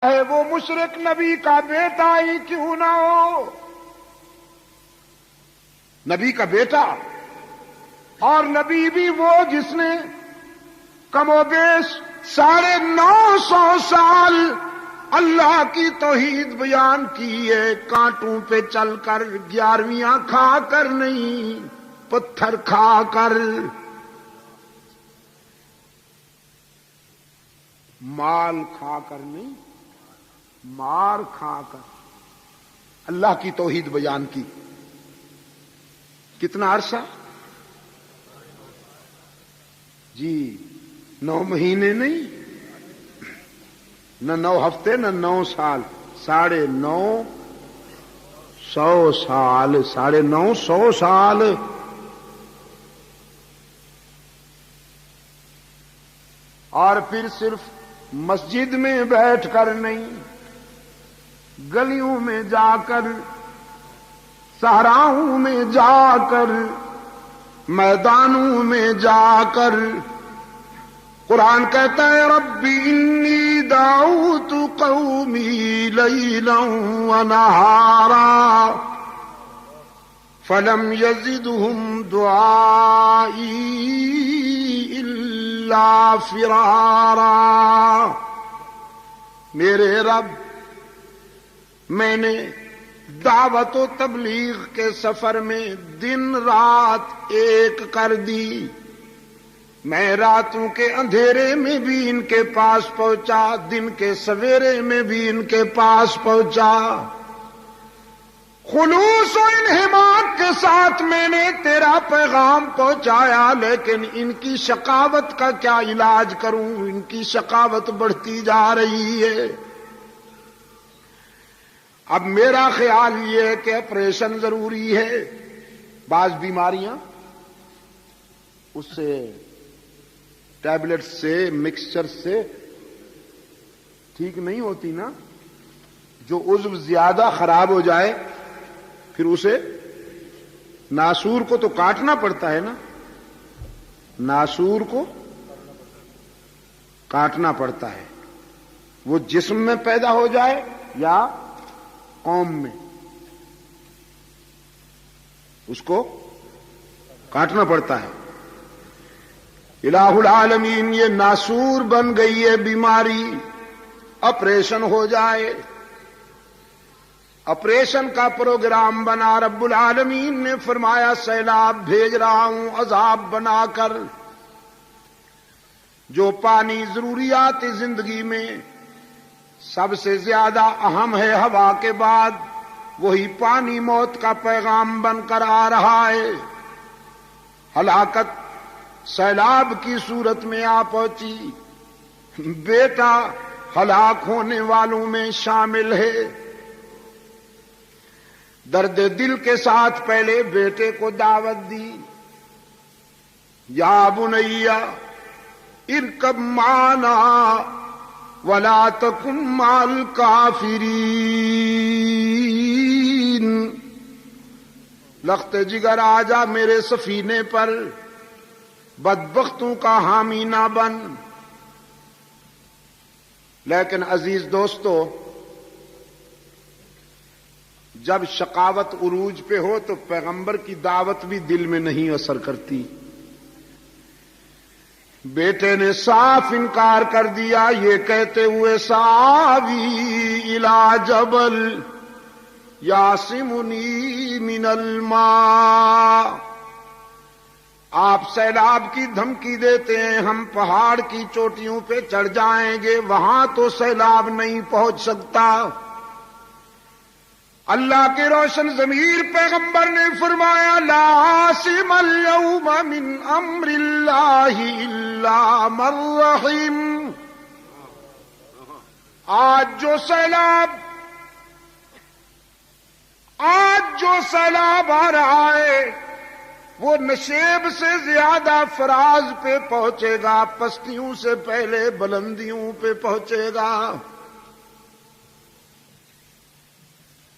ہے وہ مشرک نبی کا بیٹا ہی کیوں نہ ہو، نبی کا بیٹا، اور نبی بھی وہ جس نے کم و بیش 950 سال اللہ کی توحید بیان کی ہے، کانٹوں پہ چل کر، 11ویاں کھا کر نہیں، پتھر کھا کر، مال کھا کر نہیں، مار کھا کر اللہ کی توحید بیان کی۔ کتنا عرصہ؟ جی 9 مہینے نہیں، نہ 9 ہفتے، نہ 9 سال، 950 سال، 950 سال۔ اور پھر صرف مسجد میں بیٹھ کر نہیں، گلیوں میں جا کر، صحراؤں میں جا کر، میدانوں میں جا کر، قرآن کہتا ہے ربی انی دعوت قومی لیلا ونہارا فلم یزدہم دعائی الا فرارا۔ میرے رب، میں نے دعوت و تبلیغ کے سفر میں دن رات ایک کر دی، میں راتوں کے اندھیرے میں بھی ان کے پاس پہنچا، دن کے سویرے میں بھی ان کے پاس پہنچا، خلوص و انہماک کے ساتھ میں نے تیرا پیغام پہنچایا، لیکن ان کی شقاوت کا کیا علاج کروں، ان کی شقاوت بڑھتی جا رہی ہے۔ اب میرا خیال یہ ہے کہ آپریشن ضروری ہے، بعض بیماریاں اس سے، ٹیبلٹ سے، مکسچر سے ٹھیک نہیں ہوتی نا، جو عضو زیادہ خراب ہو جائے پھر اسے، ناسور کو تو کاٹنا پڑتا ہے نا، ناسور کو کاٹنا پڑتا ہے، وہ جسم میں پیدا ہو جائے یا قوم میں، اس کو کاٹنا پڑتا ہے۔ الہ العالمین، یہ ناسور بن گئی ہے بیماری، آپریشن ہو جائے، آپریشن کا پروگرام بنا، رب العالمین نے فرمایا سیلاب بھیج رہا ہوں عذاب بنا کر۔ جو پانی ضروریات زندگی میں سب سے زیادہ اہم ہے ہوا کے بعد، وہی پانی موت کا پیغام بن کر آ رہا ہے۔ ہلاکت سیلاب کی صورت میں آ پہنچی، بیٹا ہلاک ہونے والوں میں شامل ہے۔ درد دل کے ساتھ پہلے بیٹے کو دعوت دی، یا بنیا ارکب معنا ولا تکن مع الکافرین، لخت جگر آجا میرے سفینے پر، بدبختوں کا حامی نہ بن۔ لیکن عزیز دوستو، جب شقاوت عروج پہ ہو تو پیغمبر کی دعوت بھی دل میں نہیں اثر کرتی۔ بیٹے نے صاف انکار کر دیا، یہ کہتے ہوئے ساوی الی جبل یعصمنی من الماء، آپ سیلاب کی دھمکی دیتے ہیں، ہم پہاڑ کی چوٹیوں پہ چڑھ جائیں گے، وہاں تو سیلاب نہیں پہنچ سکتا۔ اللہ کے روشن ضمیر پیغمبر نے فرمایا لا عاصم اليوم من امر اللہ الا من رحم، آج جو سیلاب آ رہا ہے وہ نشیب سے زیادہ فراز پہ پہنچے گا، پستیوں سے پہلے بلندیوں پہ پہنچے گا۔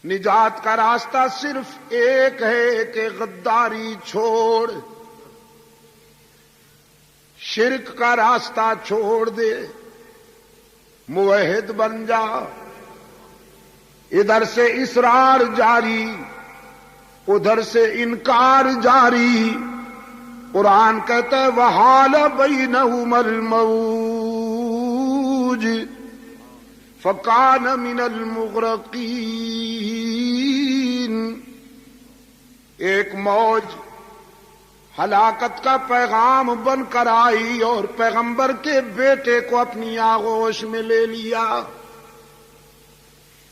نجات کا راستہ صرف ایک ہے کہ غداری چھوڑ، شرک کا راستہ چھوڑ دے، موحد بن جا. ادھر سے اصرار جاری، ادھر سے انکار جاری. قرآن کہتا ہے وحال بینہما الموج فکان من المغرقین. ایک موج ہلاکت کا پیغام بن کر آئی اور پیغمبر کے بیٹے کو اپنی آغوش میں لے لیا.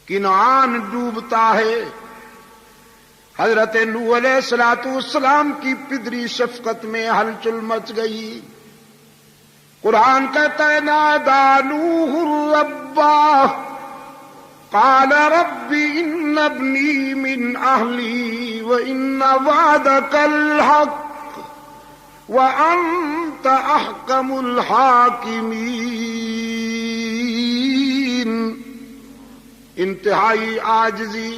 کنعان ڈوبتا ہے. حضرت نوح علیہ السلام کی پدری شفقت میں ہلچل مچ گئی. قرآن کہتا ہے نادا نوح ربہ قال رب ان ابنی من اہلی وان وعدک الحق وانت احکم الحاکمین. انتہائی عاجزی،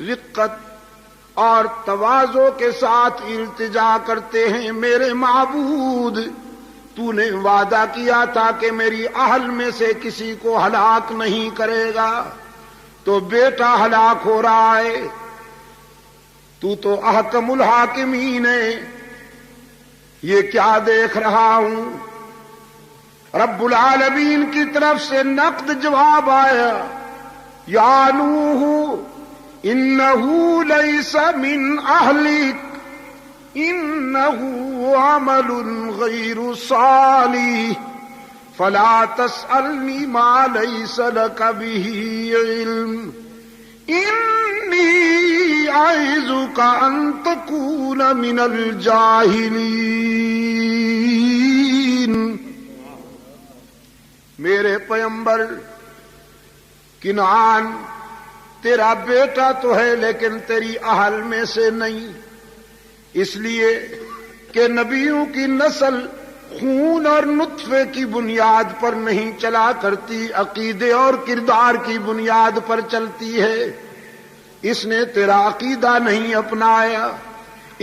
رقت اور تواضع کے ساتھ التجا کرتے ہیں میرے معبود تو نے وعدہ کیا تھا کہ میری اہل میں سے کسی کو ہلاک نہیں کرے گا، تو بیٹا ہلاک ہو رہا ہے. تو احکم الحاکمین ہے. یہ کیا دیکھ رہا ہوں؟ رب العالمین کی طرف سے نقد جواب آیا یا نوح انہ لیس من اہلک انہ عمل غیر صالح فلا تسألنی ما لیس لک بہ علم انی اعظک ان تکون من الجاہلین. میرے پیغمبر کنعان تیرا بیٹا تو ہے لیکن تیری اہل میں سے نہیں، اس لیے کہ نبیوں کی نسل خون اور نطفے کی بنیاد پر نہیں چلا کرتی، عقیدے اور کردار کی بنیاد پر چلتی ہے. اس نے تیرا عقیدہ نہیں اپنایا،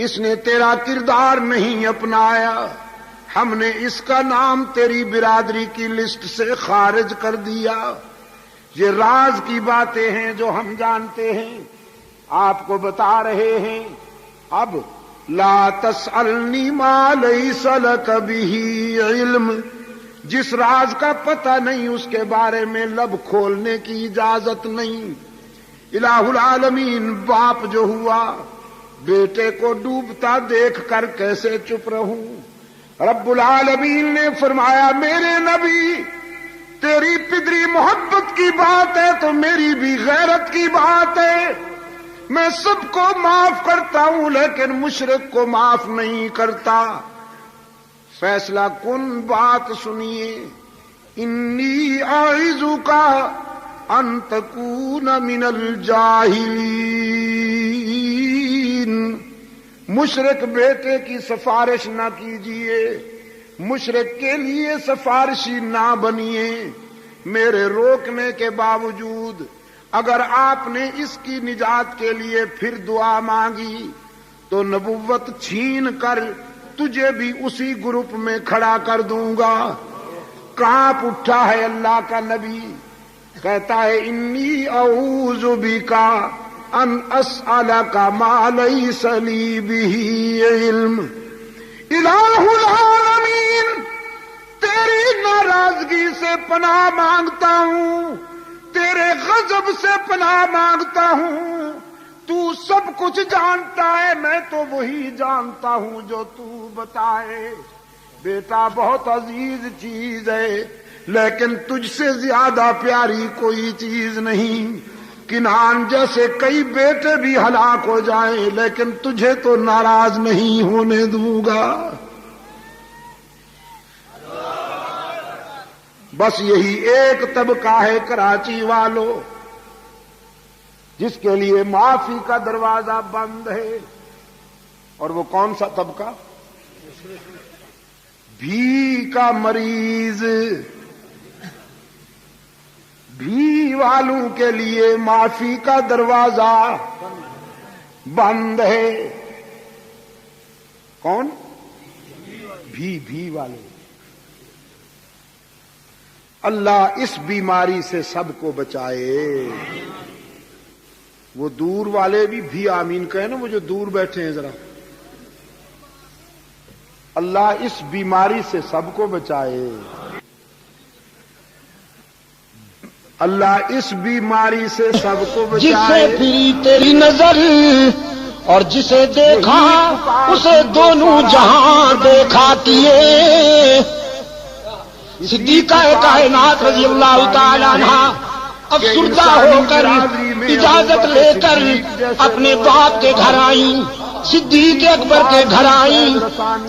اس نے تیرا کردار نہیں اپنایا. ہم نے اس کا نام تیری برادری کی لسٹ سے خارج کر دیا. یہ راز کی باتیں ہیں جو ہم جانتے ہیں، آپ کو بتا رہے ہیں. اب لا تسألنی ما لیس لک بہ علم، جس راز کا پتہ نہیں اس کے بارے میں لب کھولنے کی اجازت نہیں. الہ العالمین باپ جو ہوا، بیٹے کو ڈوبتا دیکھ کر کیسے چپ رہوں؟ رب العالمین نے فرمایا میرے نبی تیری پدری محبت کی بات ہے تو میری بھی غیرت کی بات ہے. میں سب کو معاف کرتا ہوں لیکن مشرک کو معاف نہیں کرتا. فیصلہ کن بات سنیے. انی اعظک ان تکون من الجاہلین. مشرک بیٹے کی سفارش نہ کیجیے، مشرک کے لیے سفارشی نہ بنیے. میرے روکنے کے باوجود اگر آپ نے اس کی نجات کے لیے پھر دعا مانگی تو نبوت چھین کر تجھے بھی اسی گروپ میں کھڑا کر دوں گا. کانپ اٹھا ہے اللہ کا نبی، کہتا ہے انی اعوذ بک ان اسألک ما لیس لی بہ علم. الہ العالمین تیری ناراضگی سے پناہ مانگتا ہوں، تیرے غضب سے پناہ مانگتا ہوں. تو سب کچھ جانتا ہے، میں تو وہی جانتا ہوں جو تو بتائے. بیٹا بہت عزیز چیز ہے لیکن تجھ سے زیادہ پیاری کوئی چیز نہیں. کنعان جیسے کئی بیٹے بھی ہلاک ہو جائیں لیکن تجھے تو ناراض نہیں ہونے دوں گا. بس یہی ایک طبقہ ہے کراچی والوں جس کے لیے معافی کا دروازہ بند ہے. اور وہ کون سا طبقہ؟ بھی کا مریض. بھی والوں کے لیے معافی کا دروازہ بند ہے. کون؟ بھی والے. اللہ اس بیماری سے سب کو بچائے. وہ دور والے بھی آمین کہیں نا، وہ جو دور بیٹھے ہیں ذرا. اللہ اس بیماری سے سب کو بچائے. اللہ اس بیماری سے سب کو بچائے. جسے پھری تیری نظر اور جسے دیکھا اسے دونوں جہاں دیکھا کیے. صدیقہ کائنات رضی اللہ تعالی عنہ افسردہ ہو کر اجازت لے کر اپنے باپ کے گھر آئیں، صدیق اکبر کے گھر آئیں،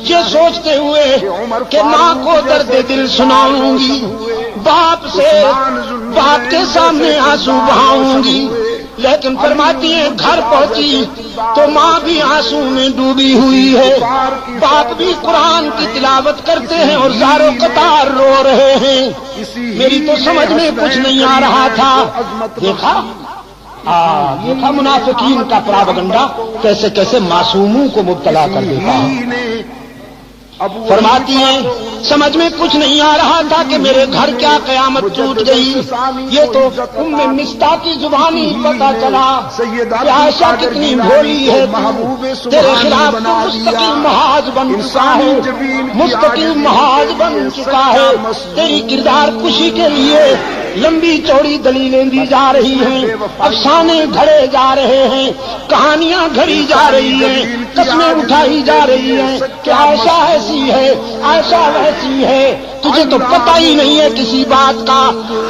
یہ سوچتے ہوئے کہ ماں کو درد دل سناؤں گی، باپ کے سامنے آنسو بہاؤں گی. لیکن فرماتی ہیں گھر پہنچی تو ماں بھی آنسو میں ڈوبی ہوئی ہے، باپ بھی قرآن کی تلاوت کرتے ہیں اور زار و قطار رو رہے ہیں. میری تو سمجھ میں کچھ نہیں آ رہا تھا. دیکھا منافقین کا پراپگنڈا کیسے کیسے معصوموں کو مبتلا کر دیتا ہے. فرماتی ہیں سمجھ میں کچھ نہیں آ رہا تھا کہ میرے گھر کیا قیامت ٹوٹ گئی. یہ تو ام مصطح کی زبانی پتہ چلا کہ عائشہ کتنی بھولی ہے، تیرے خلاف تو مستقل محاذ بن چکا ہے، مستقل محاذ بن چکا ہے. تیری کردار کشی کے لیے لمبی چوڑی دلیلیں دی جا رہی ہیں، افسانے گھڑے جا رہے ہیں، کہانیاں گھڑی جا رہی ہیں، قسمیں اٹھائی جا رہی ہیں کہ عائشہ ایسی ہے، عائشہ ویسی ہے، تجھے تو پتہ ہی نہیں ہے کسی بات کا.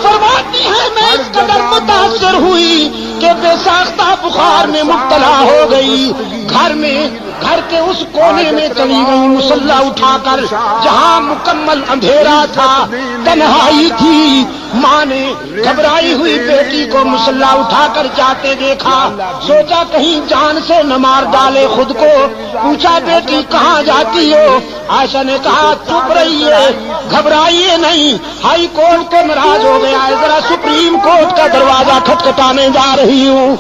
فرماتی ہے میں اس قدر متاثر ہوئی کہ بے ساختہ بخار میں مبتلا ہو گئی. گھر کے اس کونے میں چلی گئی مصلی اٹھا کر جہاں مکمل اندھیرا تھا، تنہائی تھی. ماں نے گھبرائی ہوئی بیٹی کو مصلی اٹھا کر جاتے دیکھا، سوچا کہیں جان سے نہ مار ڈالے خود کو. پوچھا بیٹی کہاں جاتی ہو؟ عائشہ نے کہا چپ رہیے، گھبرائیے نہیں، ہائی کورٹ کو ناراض ہو گیا ہے، ذرا سپریم کورٹ کا دروازہ کھٹکھٹانے جا رہی ہوں.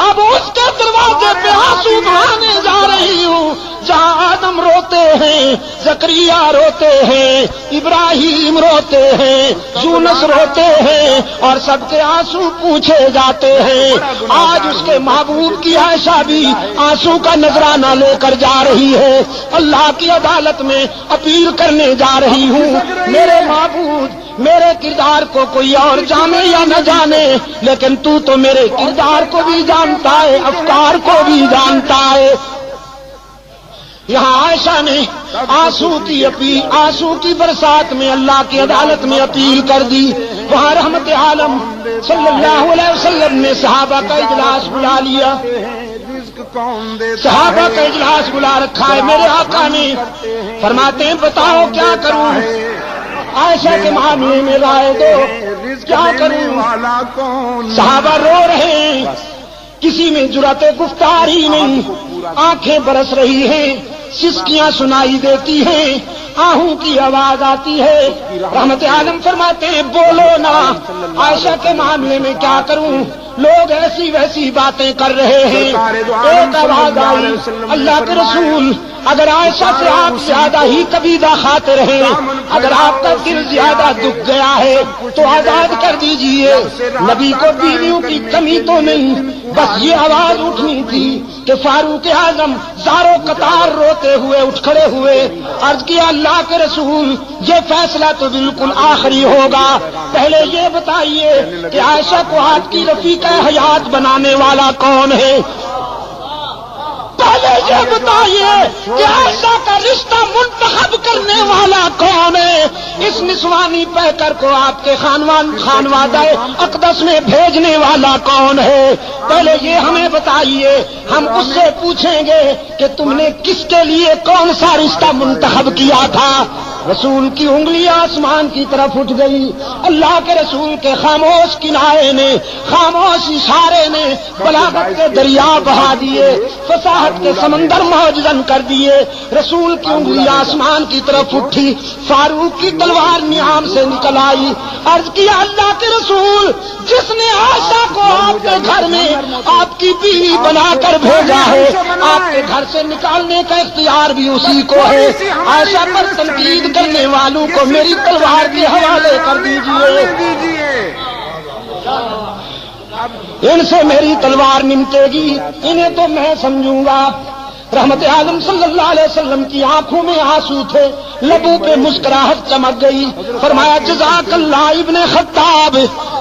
اب اس کے دروازے پہ آنسو بہانے جا رہی ہوں جہاں آدم روتے ہیں، زکریا روتے ہیں، ابراہیم روتے ہیں، یونس روتے ہیں اور سب کے آنسو پوچھے جاتے ہیں. آج اس کے محبوب کی عائشہ بھی آنسو کا نذرانہ لے کر جا رہی ہے، اللہ کی عدالت میں اپیل کرنے جا رہی ہوں. میرے معبود میرے کردار کو کوئی اور جانے یا نہ جانے، لیکن تو میرے کردار کو بھی جانتا ہے، افکار کو بھی جانتا ہے. یہاں عائشہ نے آنسو کی برسات میں اللہ کی عدالت میں اپیل کر دی. وہاں رحمت عالم صلی اللہ علیہ وسلم نے صحابہ کا اجلاس بلا لیا، صحابہ کا اجلاس بلا رکھا ہے. میرے آقا نے فرماتے ہیں بتاؤ کیا کروں، عائشہ کے معاملے میں رائے دو، کیا کروں. صحابہ رو رہے ہیں، کسی میں جرأت گفتار ہی نہیں، آنکھیں برس رہی ہیں، سسکیاں سنائی دیتی ہیں، آہوں کی آواز آتی ہے. رحمت عالم فرماتے ہیں بولو نا، عائشہ کے معاملے میں کیا کروں، لوگ ایسی ویسی باتیں کر رہے ہیں. ایک آواز آئی اللہ کے رسول اگر عائشہ سے آپ زیادہ ہی قبیضہ کھاتے رہے، اگر آپ کا دل زیادہ دکھ گیا ہے تو آزاد کر دیجئے. نبی کو بیویوں کی کمی تو نہیں، بس یہ آواز اٹھنی تھی کہ فاروق اعظم زارو قطار روتے ہوئے اٹھ کھڑے ہوئے، عرض کیا اللہ کے رسول یہ فیصلہ تو بالکل آخری ہوگا، پہلے یہ بتائیے کہ عائشہ کو آپ کی رفیقہ حیات بنانے والا کون ہے. پہلے یہ بتائیے کہ عائشہ کا رشتہ منتخب کرنے والا کون ہے، اس نسوانی پیکر کو آپ کے خانوادہ اقدس میں بھیجنے والا کون ہے. پہلے یہ ہمیں بتائیے، ہم اس سے پوچھیں گے کہ تم نے کس کے لیے کون سا رشتہ منتخب کیا تھا. رسول کی انگلی آسمان کی طرف اٹھ گئی. اللہ کے رسول کے خاموش کنارے نے، خاموش اشارے نے بلاغت کے دریا بہا دیے، فصاحت کے سمندر موجزن کر دیے. رسول کی انگلی آسمان کی طرف اٹھی، فاروق کی تلوار نیام سے نکل آئی. عرض کیا اللہ کے رسول جس نے عائشہ کو آپ کے گھر میں آپ کی بیوی بنا کر بھیجا ہے، آپ کے گھر سے نکالنے کا اختیار بھی اسی کو ہے۔ عائشہ پر تنقید کرنے والوں کو میری تلوار کے حوالے کر دیجیے، ان سے میری تلوار نمٹے گی، انہیں تو میں سمجھوں گا۔ رحمت عالم صلی اللہ علیہ وسلم کی آنکھوں میں آنسو تھے، لبوں پہ مسکراہٹ چمک گئی، فرمایا جزاک اللہ ابن خطاب،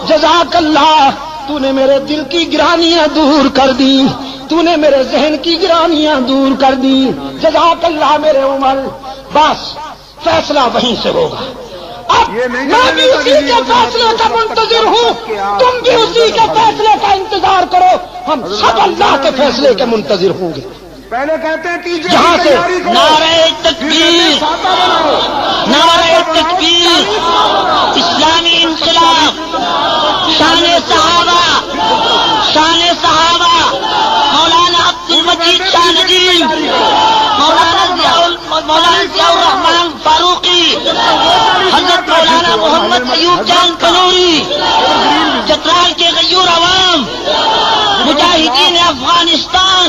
جزاک اللہ، تو نے میرے دل کی گرانیاں دور کر دی، تو نے میرے ذہن کی گرانیاں دور کر دی، جزاک اللہ میرے عمر۔ بس فیصلہ وہیں سے ہوگا۔ اب میں بھی اسی کے فیصلے کا منتظر ہوں، تم بھی اسی کے فیصلے کا انتظار کرو، ہم سب اللہ کے فیصلے کے منتظر ہوں گے۔ پہلے کہتے ہیں جہاں سے نعرہ تکبیر، نعرہ تکبیر، اسلامی انقلاب، شان صحابہ، شان صحابہ، مولانا عبد المجید شاہ ندیم، مولانا ضیاء الرحمان فاروقی، حضرت مولانا محمد ایوب جان کنوری، چترال کے غیور عوام، مجاہدین افغانستان،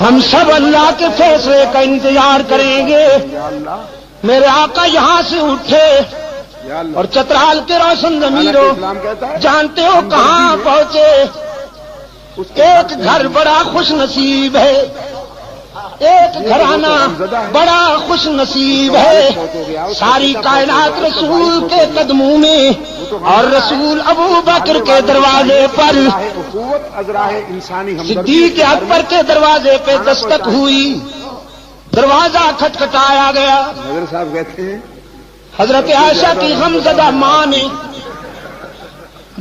ہم سب اللہ کے فیصلے کا انتظار کریں گے۔ میرے آقا یہاں سے اٹھے اور چترال کے روشن ضمیروں، جانتے ہو کہاں پہنچے؟ ایک گھر بڑا خوش نصیب ہے، ایک گھرانہ بڑا خوش نصیب ہے، ساری کائنات رسول کے قدموں میں اور رسول ابو بکر کے دروازے پر، صدیق اکبر کے دروازے پہ دستک ہوئی، دروازہ کھٹکھٹایا گیا۔ حضرت صاحب کہتے ہیں حضرت عائشہ کی غمزدہ ماں نے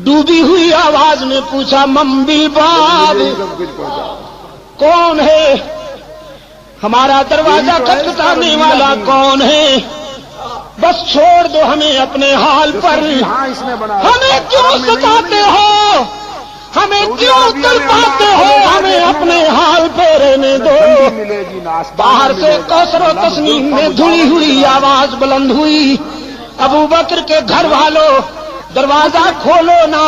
ڈوبی ہوئی آواز میں پوچھا مم بالباب، کون ہے؟ ہمارا دروازہ کھٹکھٹانے والا کون ہے؟ بس چھوڑ دو ہمیں اپنے حال پر، ہمیں کیوں ستاتے ہو، ہمیں کیوں تڑپاتے ہو، ہمیں اپنے حال پہ رہنے دو۔ باہر سے کوثر و تسنیم میں دھلی ہوئی آواز بلند ہوئی، ابو بکر کے گھر والوں دروازہ کھولو نا،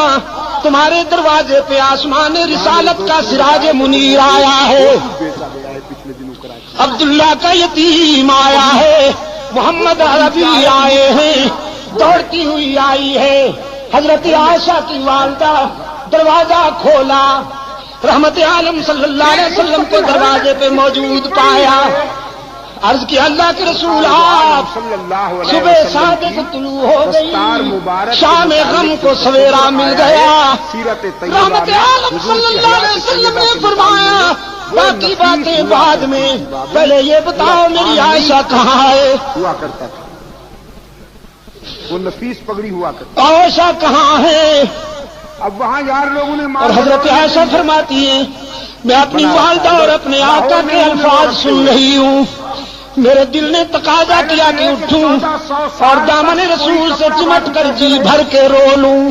تمہارے دروازے پہ آسمان رسالت کا سراج منیر آیا ہے، عبداللہ کا یتیم آیا ہے، محمد عربی آئے ہیں، دوڑتی ہوئی آئی ہے۔ حضرت عائشہ کی والدہ دروازہ کھولا، رحمت عالم صلی اللہ علیہ وسلم کو دروازے پہ موجود پایا، عرض کی اللہ کے رسول آپ، صبح صادق طلوع ہو گئی، شام غم کو سویرا مل گیا۔ رحمت عالم صلی اللہ علیہ وسلم نے فرمایا باقی باتیں بعد میں، پہلے یہ بتاؤ میری عائشہ کہاں ہے؟ ہوا کرتا تھا وہ نفیس پگڑی ہوا کرتا، عائشہ کہاں ہے؟ اب وہاں یار لوگوں نے اور حضرت عائشہ فرماتی ہیں میں اپنی والدہ اور اپنے آقا کے الفاظ سن رہی ہوں، میرے دل نے تقاضا کیا کہ اٹھوں اور دامن رسول سے چمٹ کر جی بھر کے رو لوں،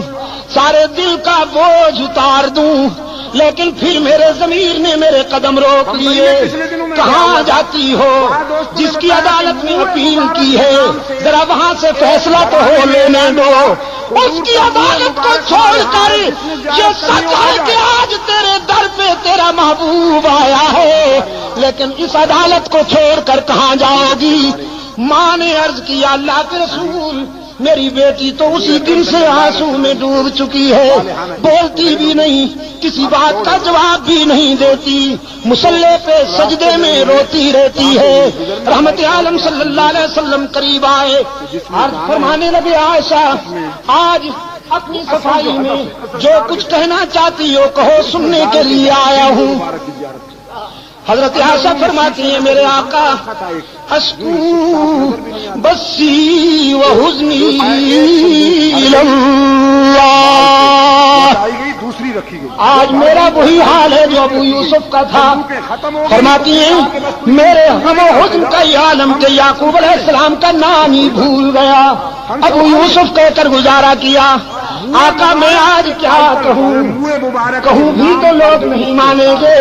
سارے دل کا بوجھ اتار دوں، لیکن پھر میرے ضمیر نے میرے قدم روک لیے۔ کہاں جاتی ہو؟ جس کی عدالت میں اپیل کی ہے ذرا وہاں سے فیصلہ تو ہو لینے دو، اس کی عدالت کو چھوڑ کر یہ سچ ہے کہ آج تیرے در پہ تیرا محبوب آیا ہے، لیکن اس عدالت کو چھوڑ کر کہاں جاؤ گی؟ ماں نے عرض کیا اللہ کے رسول میری بیٹی تو اسی دن سے آنسو میں ڈوب چکی ہے، بولتی بھی نہیں، کسی بات کا جواب بھی نہیں دیتی، مصلے پہ سجدے میں روتی رہتی ہے۔ رحمت عالم صلی اللہ علیہ وسلم قریب آئے اور فرمانے لگے عائشہ آج اپنی صفائی میں جو کچھ کہنا چاہتی ہو کہو، سننے کے لیے آیا ہوں۔ حضرت عائشہ فرماتی ہیں میرے آقا اشکو بسی و حزنی اللہ، دوسری رکھی گئی، آج میرا وہی حال ہے جو ابو یوسف کا تھا۔ فرماتی ہیں میرے غم و حزن کا یہ عالم کہ یعقوب علیہ السلام کا نام ہی بھول گیا، ابو یوسف کہہ کر گزارا کیا۔ آقا میں آج کیا کہوں بھی تو لوگ نہیں مانیں گے،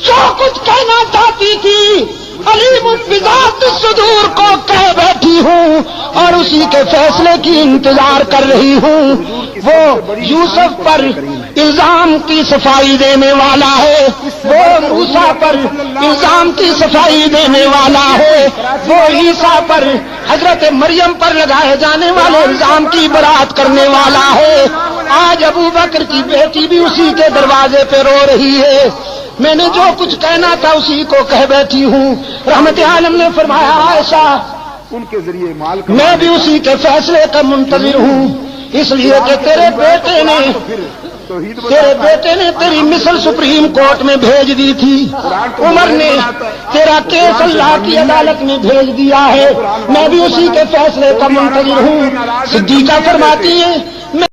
جو کچھ کہنا چاہتی تھی علیم بذات الصدور کو کہہ بیٹھی ہوں اور اسی کے فیصلے کی انتظار کر رہی ہوں۔ وہ یوسف پر الزام کی صفائی دینے والا ہے، وہ موسیٰ پر الزام کی صفائی دینے والا ہے، وہ عیسیٰ پر حضرت مریم پر لگائے جانے والے الزام کی برات کرنے والا ہے۔ آج ابو بکر کی بیٹی بھی اسی کے دروازے پہ رو رہی ہے۔ میں نے جو کچھ کہنا تھا اسی کو کہہ بیٹھی ہوں۔ رحمت عالم نے فرمایا عائشہ ان کے ذریعے مال میں بھی اسی کے فیصلے کا منتظر ہوں، اس لیے کہ تیرے بیٹے نے تیری مثل سپریم کورٹ میں بھیج دی تھی، عمر نے تیرا کیس اللہ کی عدالت میں بھیج دیا ہے، میں بھی اسی کے فیصلے کا منتظر ہوں۔ صدیقہ فرماتی ہیں